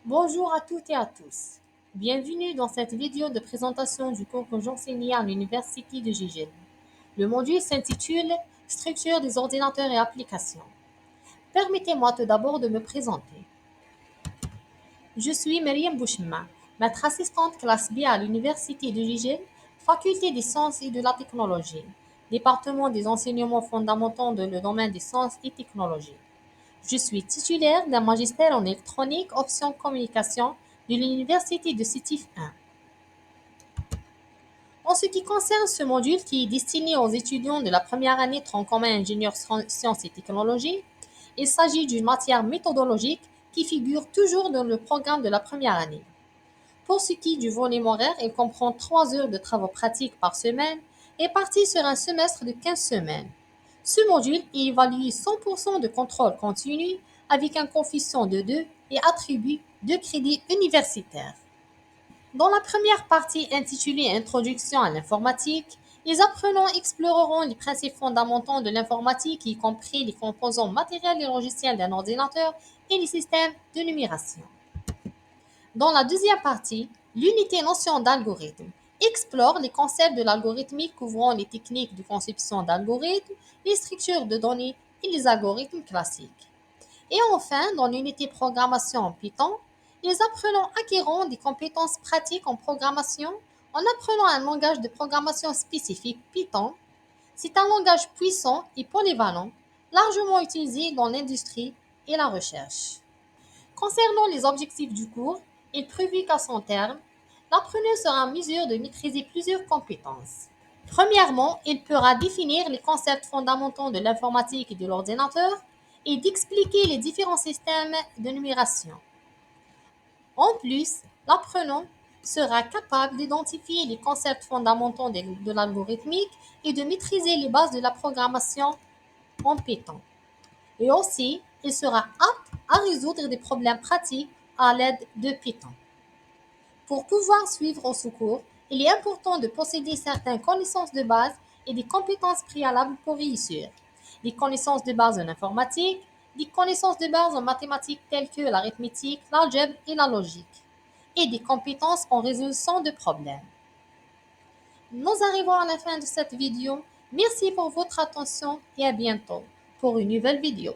Bonjour à toutes et à tous. Bienvenue dans cette vidéo de présentation du cours que j'enseigne à l'Université de Gigel. Le module s'intitule Structure des ordinateurs et applications. Permettez-moi tout d'abord de me présenter. Je suis Myriam Bouchma, maître assistante classe B à l'Université de Gigel, faculté des sciences et de la technologie, département des enseignements fondamentaux dans le domaine des sciences et technologies. Je suis titulaire d'un magistère en électronique option communication de l'Université de Sétif 1. En ce qui concerne ce module qui est destiné aux étudiants de la première année tronc commun ingénieur sciences et technologies, il s'agit d'une matière méthodologique qui figure toujours dans le programme de la première année. Pour ce qui est du volume horaire, il comprend 3 heures de travaux pratiques par semaine et parti sur un semestre de 15 semaines. Ce module évalue 100% de contrôle continu avec un coefficient de 2 et attribue 2 crédits universitaires. Dans la première partie intitulée Introduction à l'informatique, les apprenants exploreront les principes fondamentaux de l'informatique, y compris les composants matériels et logiciels d'un ordinateur et les systèmes de numération. Dans la deuxième partie, l'unité notion d'algorithme explore les concepts de l'algorithmique couvrant les techniques de conception d'algorithmes, les structures de données et les algorithmes classiques. Et enfin, dans l'unité programmation en Python, les apprenants acquerront des compétences pratiques en programmation en apprenant un langage de programmation spécifique Python. C'est un langage puissant et polyvalent, largement utilisé dans l'industrie et la recherche. Concernant les objectifs du cours, il prévu qu'à son terme, l'apprenant sera en mesure de maîtriser plusieurs compétences. Premièrement, il pourra définir les concepts fondamentaux de l'informatique et de l'ordinateur et d'expliquer les différents systèmes de numération. En plus, l'apprenant sera capable d'identifier les concepts fondamentaux de l'algorithmique et de maîtriser les bases de la programmation en Python. Et aussi, il sera apte à résoudre des problèmes pratiques à l'aide de Python. Pour pouvoir suivre au secours, il est important de posséder certaines connaissances de base et des compétences préalables pour réussir. Des connaissances de base en informatique, des connaissances de base en mathématiques telles que l'arithmétique, l'algèbre et la logique, et des compétences en résolution de problèmes. Nous arrivons à la fin de cette vidéo. Merci pour votre attention et à bientôt pour une nouvelle vidéo.